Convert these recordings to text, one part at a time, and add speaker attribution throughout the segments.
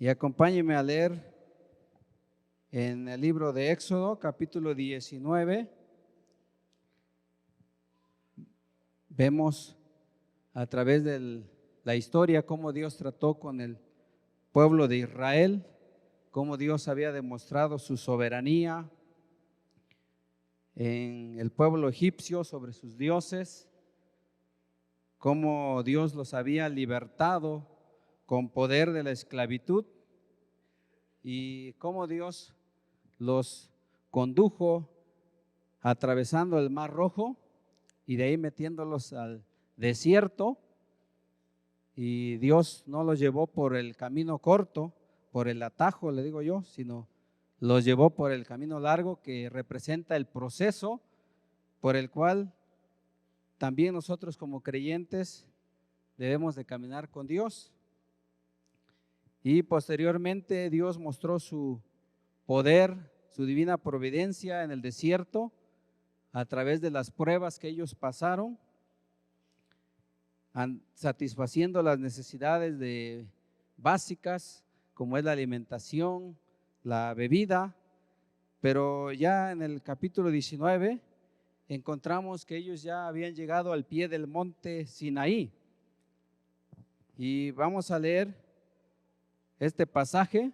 Speaker 1: Y acompáñeme a leer en el libro de Éxodo, capítulo 19. Vemos a través de la historia cómo Dios trató con el pueblo de Israel, cómo Dios había demostrado su soberanía en el pueblo egipcio sobre sus dioses, cómo Dios los había libertado con poder de la esclavitud y cómo Dios los condujo atravesando el Mar Rojo y de ahí metiéndolos al desierto. Y Dios no los llevó por el camino corto, por el atajo, le digo yo, sino los llevó por el camino largo que representa el proceso por el cual también nosotros como creyentes debemos de caminar con Dios. Y posteriormente Dios mostró su poder, su divina providencia en el desierto a través de las pruebas que ellos pasaron, satisfaciendo las necesidades básicas como es la alimentación, la bebida. Pero ya en el capítulo 19 encontramos que ellos ya habían llegado al pie del monte Sinaí. Y vamos a leer este pasaje.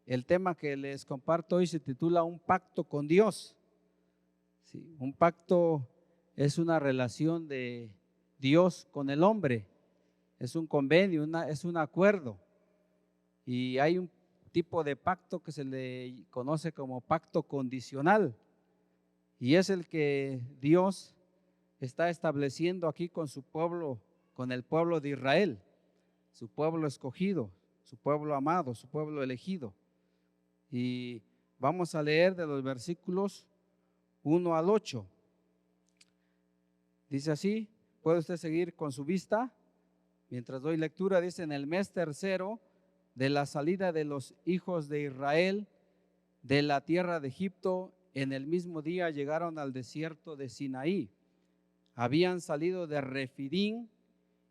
Speaker 1: El tema que les comparto hoy se titula Un pacto con Dios. Sí, un pacto es una relación de Dios con el hombre, es un convenio, es un acuerdo. Y hay un tipo de pacto que se le conoce como pacto condicional, y es el que Dios está estableciendo aquí con su pueblo, con el pueblo de Israel, su pueblo escogido, su pueblo amado, su pueblo elegido. Y vamos a leer de los versículos 1 al 8. Dice así, puede usted seguir con su vista mientras doy lectura. Dice: en el mes tercero de la salida de los hijos de Israel de la tierra de Egipto, en el mismo día llegaron al desierto de Sinaí. Habían salido de Refidín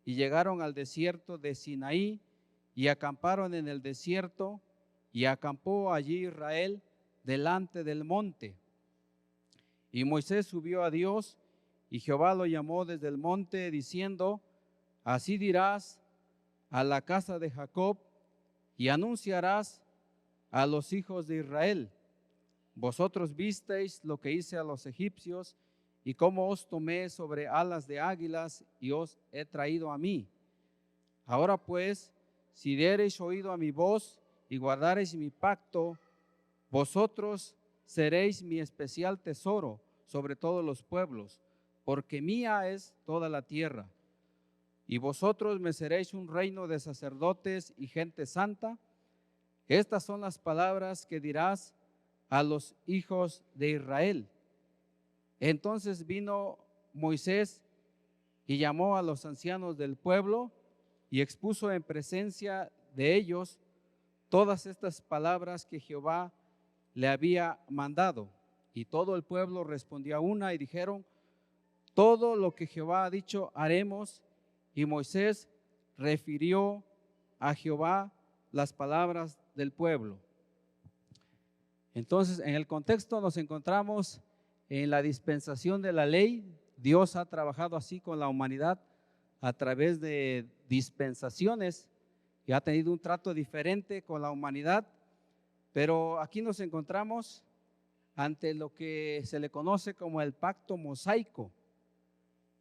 Speaker 1: y llegaron al desierto de Sinaí y acamparon en el desierto, y acampó allí Israel delante del monte. Y Moisés subió a Dios, y Jehová lo llamó desde el monte diciendo: así dirás a la casa de Jacob y anunciarás a los hijos de Israel: vosotros visteis lo que hice a los egipcios y cómo os tomé sobre alas de águilas y os he traído a mí. Ahora pues, si diereis oído a mi voz y guardareis mi pacto, vosotros seréis mi especial tesoro sobre todos los pueblos, porque mía es toda la tierra. Y vosotros me seréis un reino de sacerdotes y gente santa. Estas son las palabras que dirás a los hijos de Israel. Entonces vino Moisés y llamó a los ancianos del pueblo y expuso en presencia de ellos todas estas palabras que Jehová le había mandado. Y todo el pueblo respondió a una y dijeron: todo lo que Jehová ha dicho haremos. Y Moisés refirió a Jehová las palabras del pueblo. Entonces, en el contexto nos encontramos en la dispensación de la ley. Dios ha trabajado así con la humanidad a través de dispensaciones y ha tenido un trato diferente con la humanidad. Pero aquí nos encontramos ante lo que se le conoce como el pacto mosaico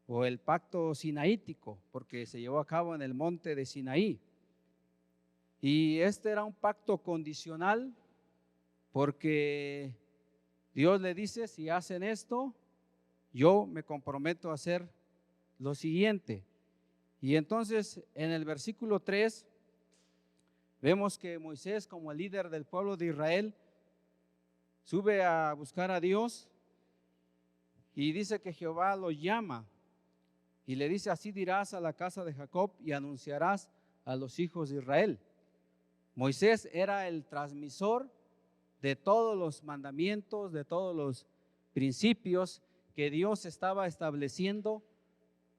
Speaker 1: o el pacto sinaítico, porque se llevó a cabo en el monte de Sinaí. Y este era un pacto condicional, porque Dios le dice: si hacen esto, yo me comprometo a hacer lo siguiente. Y entonces en el versículo 3 vemos que Moisés, como el líder del pueblo de Israel, sube a buscar a Dios y dice que Jehová lo llama y le dice: así dirás a la casa de Jacob y anunciarás a los hijos de Israel. Moisés era el transmisor de todos los mandamientos, de todos los principios que Dios estaba estableciendo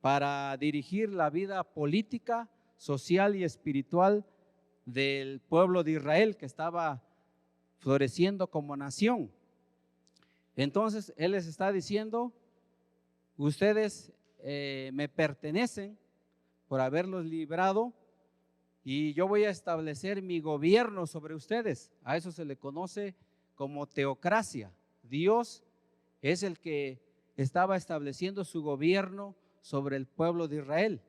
Speaker 1: para dirigir la vida política, social y espiritual del pueblo de Israel que estaba floreciendo como nación. Entonces Él les está diciendo, ustedes me pertenecen por haberlos librado y yo voy a establecer mi gobierno sobre ustedes. A eso se le conoce como teocracia. Dios es el que estaba estableciendo su gobierno sobre el pueblo de Israel.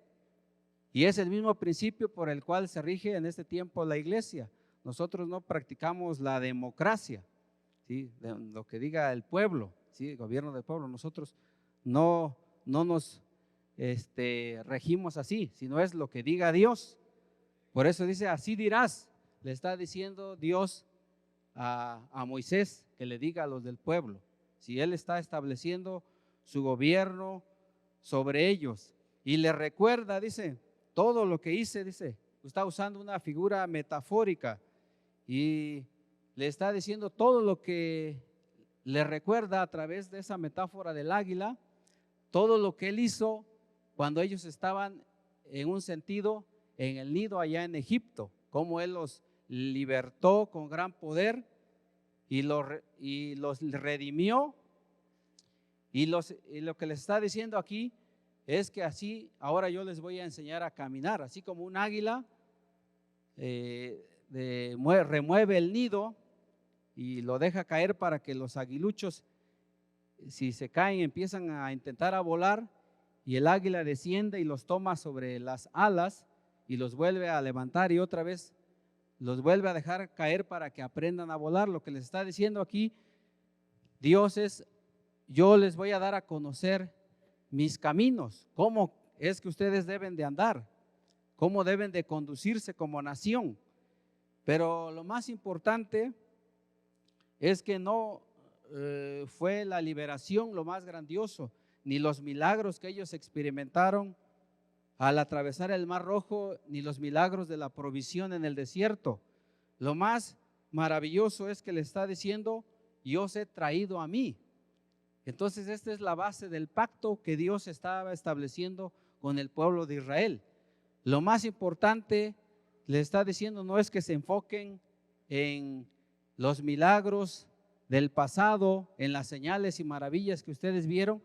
Speaker 1: Y es el mismo principio por el cual se rige en este tiempo la iglesia. Nosotros no practicamos la democracia, ¿sí? De lo que diga el pueblo, ¿sí? El gobierno del pueblo. Nosotros no nos regimos así, sino es lo que diga Dios. Por eso dice, así dirás, le está diciendo Dios a Moisés que le diga a los del pueblo. Si Él está estableciendo su gobierno sobre ellos y le recuerda, dice, todo lo que hice, dice, está usando una figura metafórica y le está diciendo todo lo que le recuerda a través de esa metáfora del águila, todo lo que Él hizo cuando ellos estaban en un sentido en el nido allá en Egipto, cómo Él los libertó con gran poder y los redimió. Y lo que les está diciendo aquí es que así ahora yo les voy a enseñar a caminar, así como un águila remueve el nido y lo deja caer para que los aguiluchos, si se caen, empiezan a intentar a volar, y el águila desciende y los toma sobre las alas y los vuelve a levantar y otra vez los vuelve a dejar caer para que aprendan a volar. Lo que les está diciendo aquí Dios es, yo les voy a dar a conocer mis caminos, cómo es que ustedes deben de andar, cómo deben de conducirse como nación. Pero lo más importante es que no fue la liberación lo más grandioso, ni los milagros que ellos experimentaron al atravesar el Mar Rojo, ni los milagros de la provisión en el desierto. Lo más maravilloso es que le está diciendo, yo os he traído a mí. Entonces esta es la base del pacto que Dios estaba estableciendo con el pueblo de Israel. Lo más importante, le está diciendo, no es que se enfoquen en los milagros del pasado, en las señales y maravillas que ustedes vieron,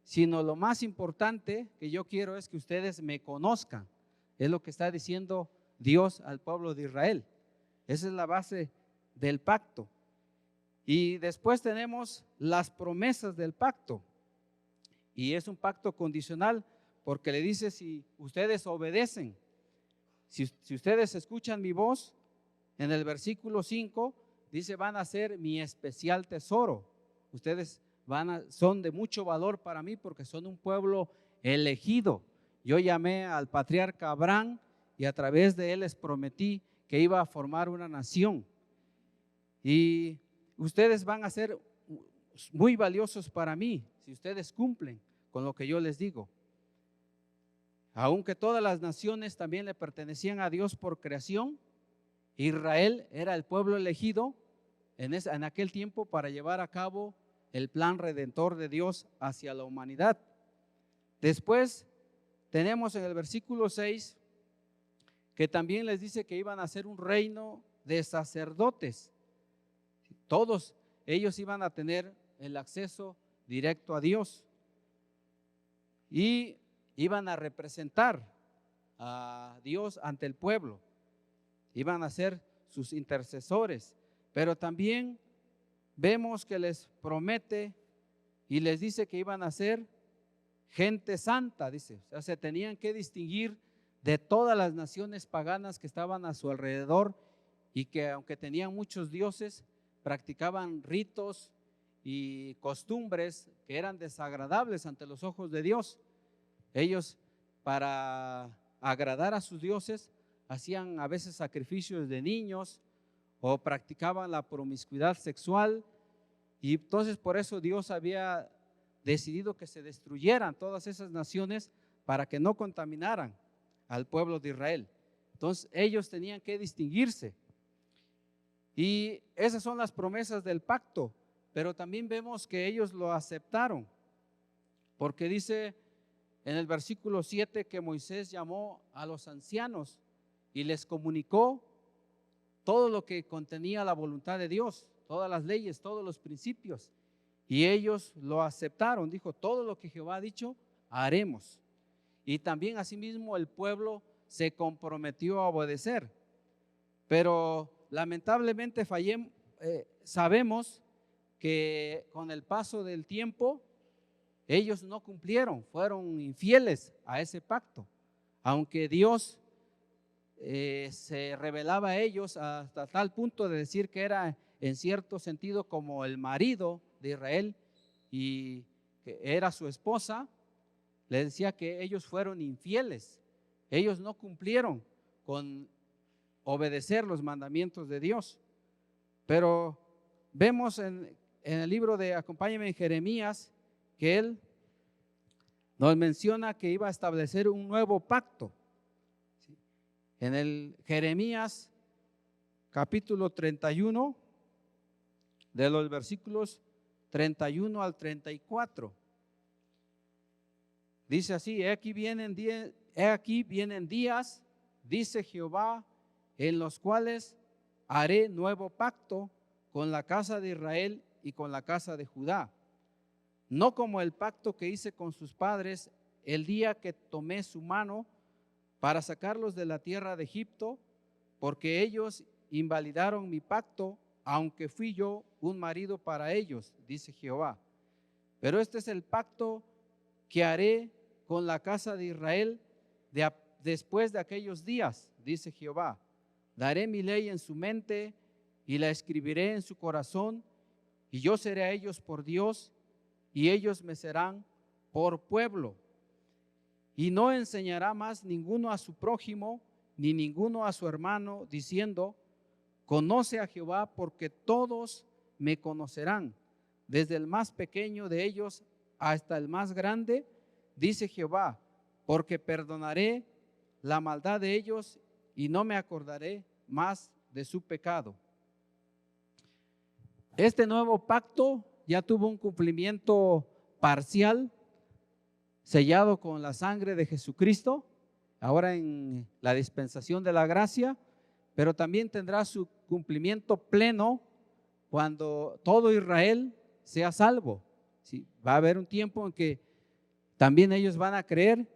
Speaker 1: sino lo más importante que yo quiero es que ustedes me conozcan. Es lo que está diciendo Dios al pueblo de Israel. Esa es la base del pacto. Y después tenemos las promesas del pacto. Y es un pacto condicional porque le dice, si ustedes obedecen, si ustedes escuchan mi voz, en el versículo 5 dice, van a ser mi especial tesoro. Ustedes son de mucho valor para mí porque son un pueblo elegido. Yo llamé al patriarca Abraham y a través de él les prometí que iba a formar una nación. Y ustedes van a ser muy valiosos para mí si ustedes cumplen con lo que yo les digo. Aunque todas las naciones también le pertenecían a Dios por creación, Israel era el pueblo elegido en aquel tiempo para llevar a cabo el plan redentor de Dios hacia la humanidad. Después tenemos en el versículo 6 que también les dice que iban a ser un reino de sacerdotes. Todos ellos iban a tener el acceso directo a Dios y iban a representar a Dios ante el pueblo, iban a ser sus intercesores, pero también vemos que les promete y les dice que iban a ser gente santa, dice, o sea, se tenían que distinguir de todas las naciones paganas que estaban a su alrededor y que aunque tenían muchos dioses, practicaban ritos y costumbres que eran desagradables ante los ojos de Dios. Ellos, para agradar a sus dioses, hacían a veces sacrificios de niños o practicaban la promiscuidad sexual, y entonces por eso Dios había decidido que se destruyeran todas esas naciones para que no contaminaran al pueblo de Israel. Entonces ellos tenían que distinguirse. Y esas son las promesas del pacto, pero también vemos que ellos lo aceptaron, porque dice en el versículo 7 que Moisés llamó a los ancianos y les comunicó todo lo que contenía la voluntad de Dios, todas las leyes, todos los principios. Y ellos lo aceptaron, dijo, todo lo que Jehová ha dicho, haremos. Y también asimismo el pueblo se comprometió a obedecer. Pero lamentablemente sabemos que con el paso del tiempo ellos no cumplieron, fueron infieles a ese pacto. Aunque Dios se revelaba a ellos hasta tal punto de decir que era en cierto sentido como el marido de Israel y que era su esposa, le decía que ellos fueron infieles. Ellos no cumplieron con obedecer los mandamientos de Dios. Pero vemos en el libro de, acompáñenme, en Jeremías, que él nos menciona que iba a establecer un nuevo pacto. En el Jeremías capítulo 31, de los versículos 31 al 34, dice así: he aquí vienen días, dice Jehová, en los cuales haré nuevo pacto con la casa de Israel y con la casa de Judá, no como el pacto que hice con sus padres el día que tomé su mano para sacarlos de la tierra de Egipto, porque ellos invalidaron mi pacto, aunque fui yo un marido para ellos, dice Jehová. Pero este es el pacto que haré con la casa de Israel después de aquellos días, dice Jehová. Daré mi ley en su mente y la escribiré en su corazón, y yo seré a ellos por Dios, y ellos me serán por pueblo. Y no enseñará más ninguno a su prójimo, ni ninguno a su hermano, diciendo: conoce a Jehová, porque todos me conocerán, desde el más pequeño de ellos hasta el más grande, dice Jehová, porque perdonaré la maldad de ellos y no me acordaré más de su pecado. Este nuevo pacto ya tuvo un cumplimiento parcial, sellado con la sangre de Jesucristo, ahora en la dispensación de la gracia, pero también tendrá su cumplimiento pleno cuando todo Israel sea salvo. ¿Sí? Va a haber un tiempo en que también ellos van a creer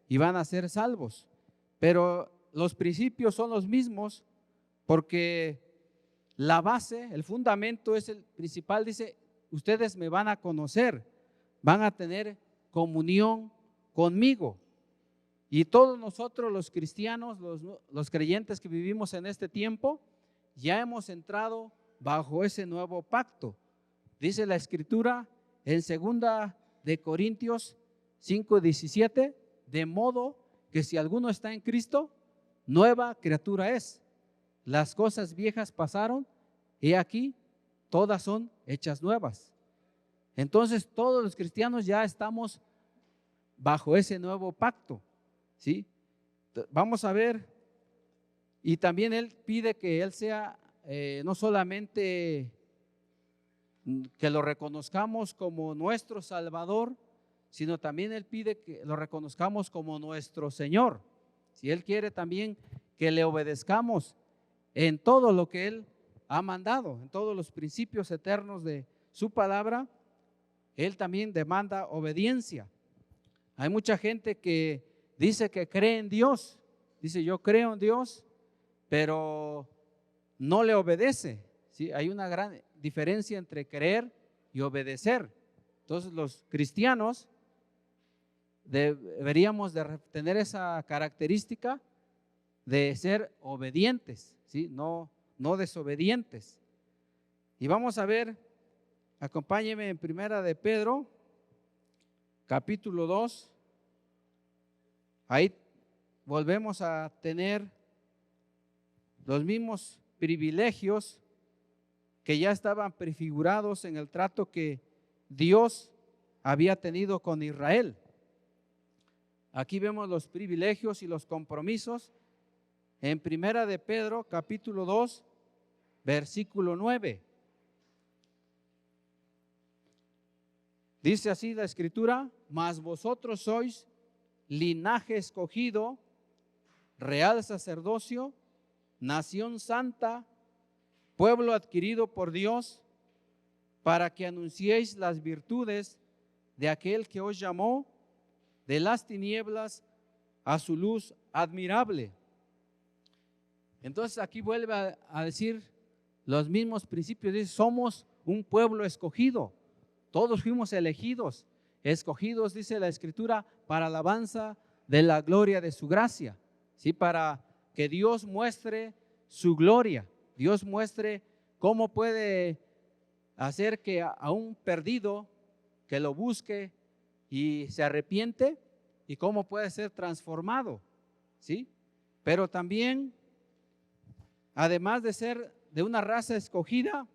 Speaker 1: y van a ser salvos, pero los principios son los mismos, porque la base, el fundamento es el principal. Dice: ustedes me van a conocer, van a tener comunión conmigo. Y todos nosotros los cristianos, los creyentes que vivimos en este tiempo, ya hemos entrado bajo ese nuevo pacto. Dice la Escritura en 2 de Corintios 5:17, de modo que si alguno está en Cristo, nueva criatura es. Las cosas viejas pasaron, y aquí todas son hechas nuevas. Entonces todos los cristianos ya estamos bajo ese nuevo pacto, ¿sí? Vamos a ver, y también él pide que él sea no solamente que lo reconozcamos como nuestro Salvador, sino también él pide que lo reconozcamos como nuestro Señor. Si él quiere también que le obedezcamos en todo lo que él ha mandado, en todos los principios eternos de su palabra, él también demanda obediencia. Hay mucha gente que dice que cree en Dios, dice: yo creo en Dios, pero no le obedece. ¿Sí? Hay una gran diferencia entre creer y obedecer. Entonces los cristianos deberíamos de tener esa característica de ser obedientes, ¿sí? No desobedientes. Y vamos a ver, acompáñeme en 1 de Pedro, capítulo 2. Ahí volvemos a tener los mismos privilegios que ya estaban prefigurados en el trato que Dios había tenido con Israel. Aquí vemos los privilegios y los compromisos en 1 de Pedro, capítulo 2, versículo 9. Dice así la Escritura: mas vosotros sois linaje escogido, real sacerdocio, nación santa, pueblo adquirido por Dios, para que anunciéis las virtudes de aquel que os llamó de las tinieblas a su luz admirable. Entonces aquí vuelve a decir los mismos principios. Dice, somos un pueblo escogido, todos fuimos elegidos, escogidos, dice la Escritura, para alabanza de la gloria de su gracia, ¿sí? Para que Dios muestre su gloria, Dios muestre cómo puede hacer que a un perdido que lo busque y se arrepiente, y cómo puede ser transformado, ¿sí? Pero también, además de ser de una raza escogida,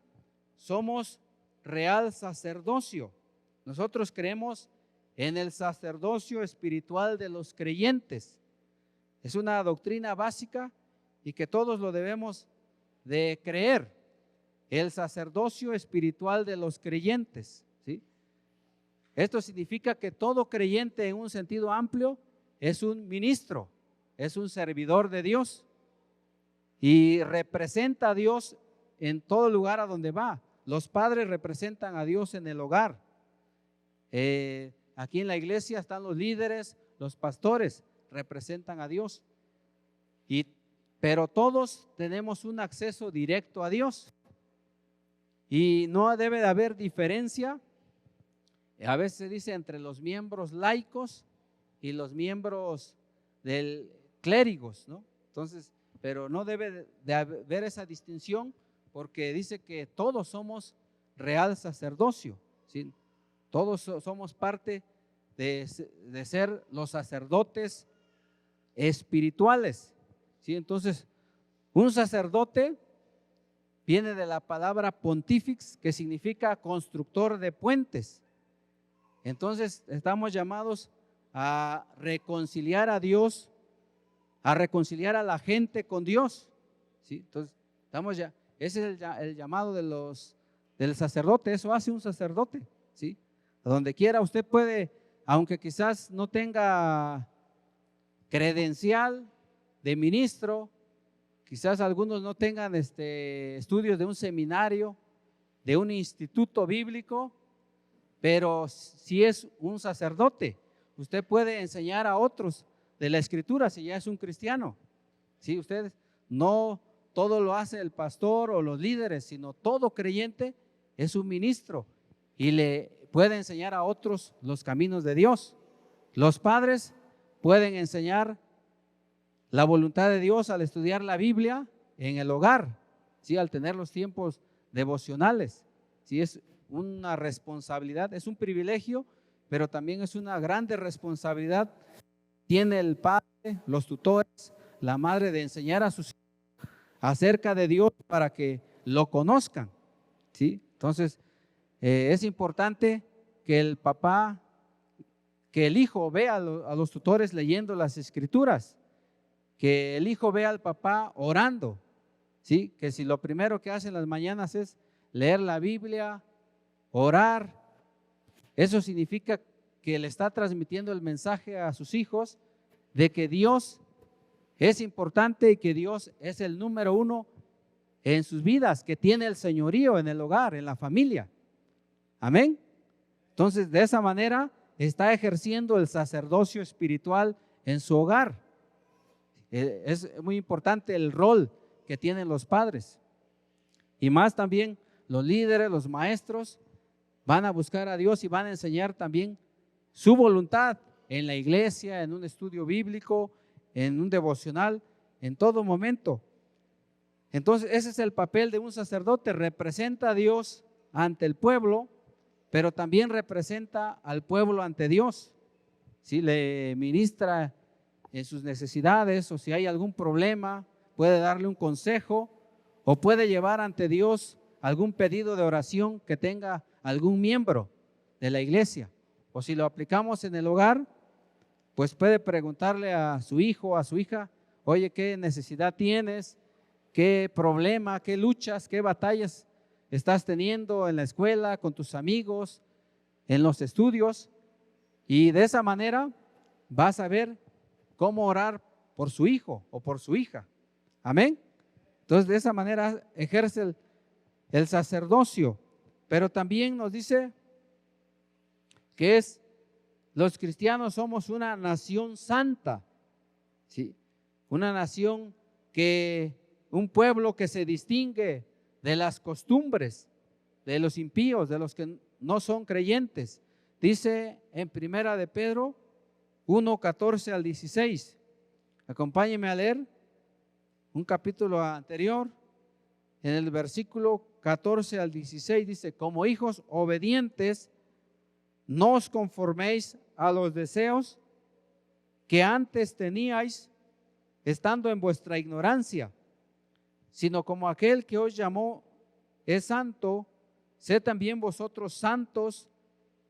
Speaker 1: somos real sacerdocio. Nosotros creemos en el sacerdocio espiritual de los creyentes. Es una doctrina básica y que todos lo debemos de creer. El sacerdocio espiritual de los creyentes, ¿sí? Esto significa que todo creyente en un sentido amplio es un ministro, es un servidor de Dios y representa a Dios en todo lugar a donde va. Los padres representan a Dios en el hogar. Aquí en la iglesia están los líderes, los pastores representan a Dios. Pero todos tenemos un acceso directo a Dios. Y no debe de haber diferencia. A veces se dice entre los miembros laicos y los miembros del clérigos, ¿no? Entonces, pero no debe de haber esa distinción, porque dice que todos somos real sacerdocio, ¿sí? Todos somos parte de ser los sacerdotes espirituales, ¿sí? Entonces, un sacerdote viene de la palabra pontifex, que significa constructor de puentes. Entonces, estamos llamados a reconciliar a Dios, a reconciliar a la gente con Dios, ¿sí? Entonces, ese es el llamado del sacerdote. Eso hace un sacerdote, ¿sí? A donde quiera usted puede, aunque quizás no tenga credencial de ministro, quizás algunos no tengan estudios de un seminario, de un instituto bíblico, pero si es un sacerdote, usted puede enseñar a otros de la Escritura si ya es un cristiano. ¿Sí? Usted no todo lo hace el pastor o los líderes, sino todo creyente es un ministro y le puede enseñar a otros los caminos de Dios. Los padres pueden enseñar la voluntad de Dios al estudiar la Biblia en el hogar, ¿sí? Al tener los tiempos devocionales. ¿Sí? Es una responsabilidad, es un privilegio, pero también es una grande responsabilidad. Tiene el padre, los tutores, la madre, de enseñar a sus hijos acerca de Dios para que lo conozcan, ¿sí? Entonces, es importante que el papá, que el hijo vea a los tutores leyendo las Escrituras, que el hijo vea al papá orando, ¿sí? Que si lo primero que hace en las mañanas es leer la Biblia, orar, eso significa que le está transmitiendo el mensaje a sus hijos de que Dios es importante y que Dios es el número uno en sus vidas, que tiene el señorío en el hogar, en la familia. Amén. Entonces, de esa manera está ejerciendo el sacerdocio espiritual en su hogar. Es muy importante el rol que tienen los padres. Y más también los líderes, los maestros, van a buscar a Dios y van a enseñar también su voluntad en la iglesia, en un estudio bíblico, en un devocional, en todo momento. Entonces, ese es el papel de un sacerdote. Representa a Dios ante el pueblo, pero también representa al pueblo ante Dios. ¿Sí? Le ministra en sus necesidades, o si hay algún problema, puede darle un consejo, o puede llevar ante Dios algún pedido de oración que tenga algún miembro de la iglesia. O si lo aplicamos en el hogar, pues puede preguntarle a su hijo, a su hija: oye, ¿qué necesidad tienes? ¿Qué problema, qué luchas, qué batallas estás teniendo en la escuela, con tus amigos, en los estudios? Y de esa manera vas a ver cómo orar por su hijo o por su hija. Amén. Entonces, de esa manera ejerce el sacerdocio, pero también nos dice que los cristianos somos una nación santa, ¿sí? Una nación un pueblo que se distingue de las costumbres de los impíos, de los que no son creyentes. Dice en Primera de Pedro 1:14 al 16. Acompáñenme a leer un capítulo anterior. En el versículo 14 al 16 dice: como hijos obedientes, no os conforméis a los deseos que antes teníais estando en vuestra ignorancia, sino como aquel que os llamó es santo, sed también vosotros santos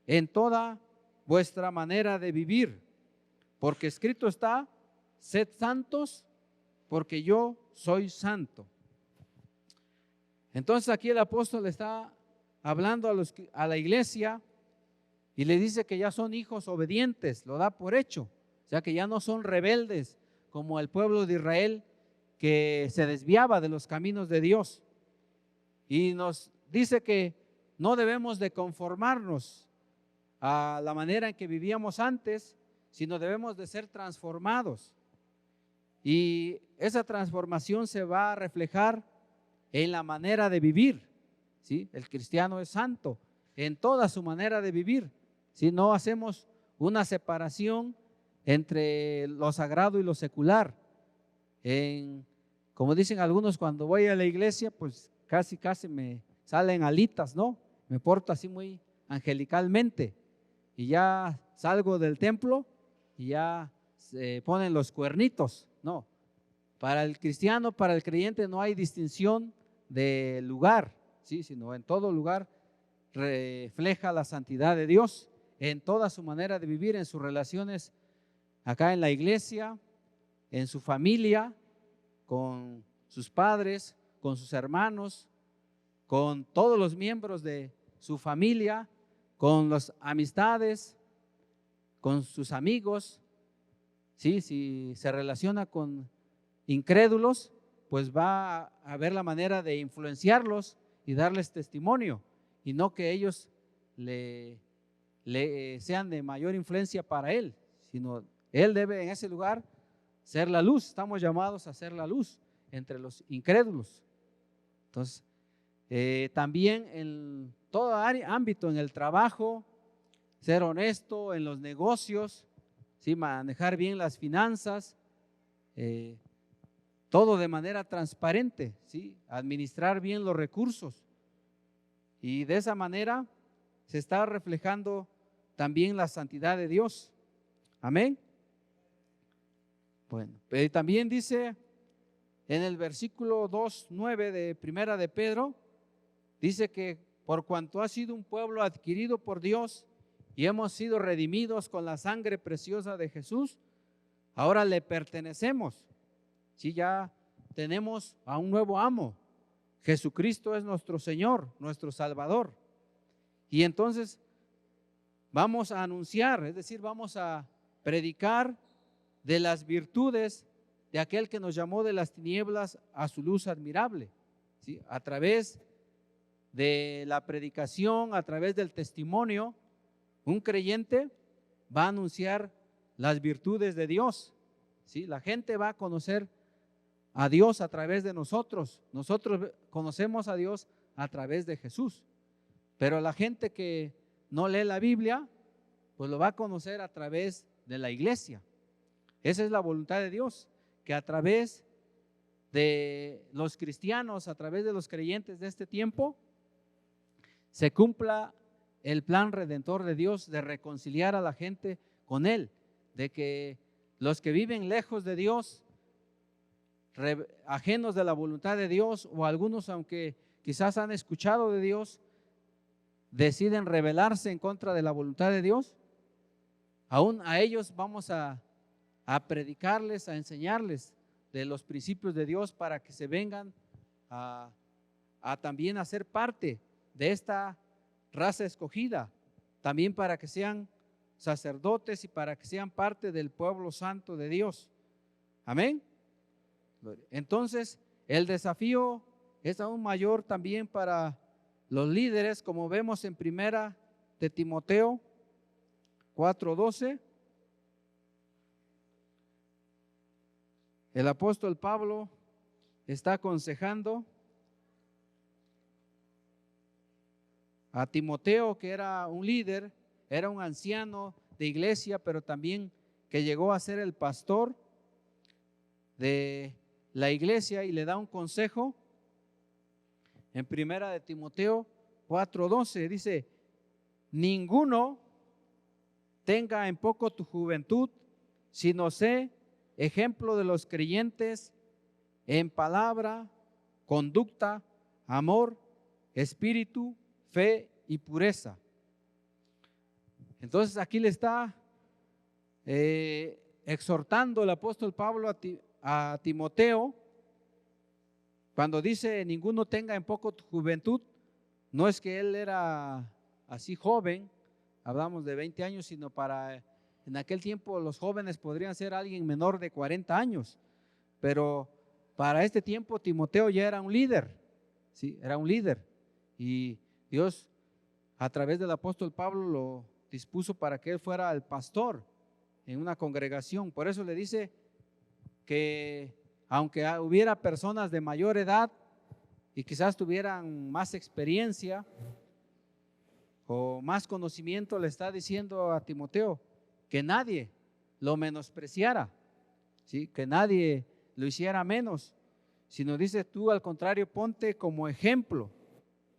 Speaker 1: en toda vuestra manera de vivir, porque escrito está: sed santos porque yo soy santo. Entonces aquí el apóstol está hablando a la iglesia y le dice que ya son hijos obedientes, lo da por hecho, o sea que ya no son rebeldes como el pueblo de Israel que se desviaba de los caminos de Dios. Y nos dice que no debemos de conformarnos a la manera en que vivíamos antes, sino debemos de ser transformados. Y esa transformación se va a reflejar en la manera de vivir, ¿sí? El cristiano es santo en toda su manera de vivir. Si no hacemos una separación entre lo sagrado y lo secular. Como dicen algunos, cuando voy a la iglesia, pues casi me salen alitas, ¿no? Me porto así muy angelicalmente. Y ya salgo del templo y ya se ponen los cuernitos. No, para el cristiano, para el creyente no hay distinción de lugar, ¿sí? Sino en todo lugar refleja la santidad de Dios en toda su manera de vivir, en sus relaciones acá en la iglesia, en su familia, con sus padres, con sus hermanos, con todos los miembros de su familia, con las amistades, con sus amigos. ¿Sí? Si se relaciona con incrédulos, pues va a ver la manera de influenciarlos y darles testimonio, y no que ellos le sean de mayor influencia para él, sino él debe en ese lugar ser la luz. Estamos llamados a ser la luz entre los incrédulos. Entonces, también en todo ámbito, en el trabajo, ser honesto, en los negocios, ¿sí? Manejar bien las finanzas, todo de manera transparente, ¿sí? Administrar bien los recursos, y de esa manera se está reflejando también la santidad de Dios. Amén. Bueno, también dice en el versículo 2:9 de Primera de Pedro, dice que por cuanto ha sido un pueblo adquirido por Dios y hemos sido redimidos con la sangre preciosa de Jesús, ahora le pertenecemos. Sí, ya tenemos a un nuevo amo. Jesucristo es nuestro Señor, nuestro Salvador. Y entonces vamos a anunciar, es decir, vamos a predicar de las virtudes de aquel que nos llamó de las tinieblas a su luz admirable, ¿sí? A través de la predicación, a través del testimonio, un creyente va a anunciar las virtudes de Dios, ¿sí? La gente va a conocer a Dios a través de nosotros. Nosotros conocemos a Dios a través de Jesús, pero la gente que no lee la Biblia, pues lo va a conocer a través de la iglesia. Esa es la voluntad de Dios, que a través de los cristianos, a través de los creyentes de este tiempo, se cumpla el plan redentor de Dios de reconciliar a la gente con Él, de que los que viven lejos de Dios, ajenos de la voluntad de Dios, o algunos aunque quizás han escuchado de Dios, deciden rebelarse en contra de la voluntad de Dios, aún a ellos vamos a predicarles, a enseñarles de los principios de Dios para que se vengan a también a ser parte de esta raza escogida, también para que sean sacerdotes y para que sean parte del pueblo santo de Dios. Amén. Entonces, el desafío es aún mayor también para los líderes, como vemos en primera de Timoteo 4:12. El apóstol Pablo está aconsejando a Timoteo, que era un líder, era un anciano de iglesia, pero también que llegó a ser el pastor de la iglesia, y le da un consejo en primera de Timoteo 4:12. Dice: ninguno tenga en poco tu juventud, sino sé ejemplo de los creyentes en palabra, conducta, amor, espíritu, fe y pureza. Entonces aquí le está exhortando el apóstol Pablo a Timoteo. Cuando dice ninguno tenga en poco tu juventud, no es que él era así joven, hablamos de 20 años, sino en aquel tiempo los jóvenes podrían ser alguien menor de 40 años, pero para este tiempo Timoteo ya era un líder, ¿sí? Era un líder, y Dios a través del apóstol Pablo lo dispuso para que él fuera el pastor en una congregación. Por eso le dice que aunque hubiera personas de mayor edad y quizás tuvieran más experiencia o más conocimiento, le está diciendo a Timoteo que nadie lo menospreciara, ¿sí? Que nadie lo hiciera menos, sino dice tú al contrario, ponte como ejemplo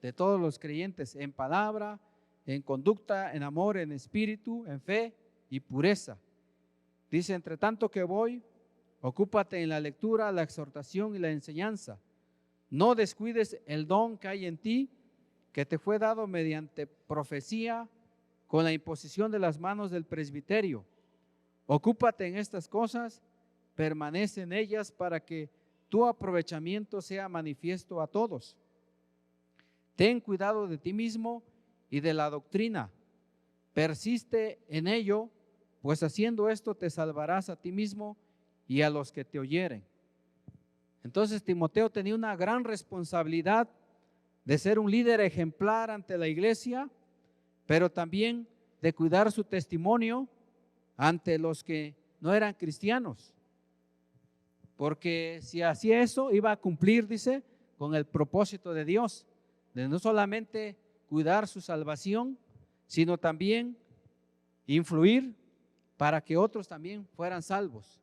Speaker 1: de todos los creyentes en palabra, en conducta, en amor, en espíritu, en fe y pureza. Dice: entre tanto que voy, ocúpate en la lectura, la exhortación y la enseñanza. No descuides el don que hay en ti, que te fue dado mediante profecía con la imposición de las manos del presbiterio. Ocúpate en estas cosas, permanece en ellas para que tu aprovechamiento sea manifiesto a todos. Ten cuidado de ti mismo y de la doctrina. Persiste en ello, pues haciendo esto te salvarás a ti mismo y a los que te oyeren. Entonces Timoteo tenía una gran responsabilidad de ser un líder ejemplar ante la iglesia, pero también de cuidar su testimonio ante los que no eran cristianos. Porque si hacía eso, iba a cumplir, dice, con el propósito de Dios, de no solamente cuidar su salvación, sino también influir para que otros también fueran salvos.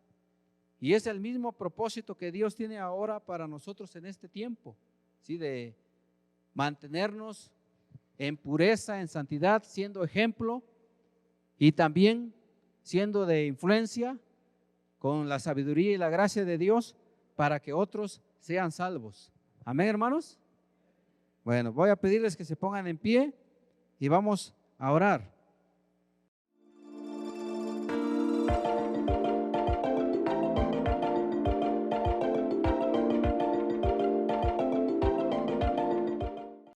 Speaker 1: Y es el mismo propósito que Dios tiene ahora para nosotros en este tiempo, ¿sí? De mantenernos en pureza, en santidad, siendo ejemplo y también siendo de influencia con la sabiduría y la gracia de Dios para que otros sean salvos. Amén, hermanos. Bueno, voy a pedirles que se pongan en pie y vamos a orar.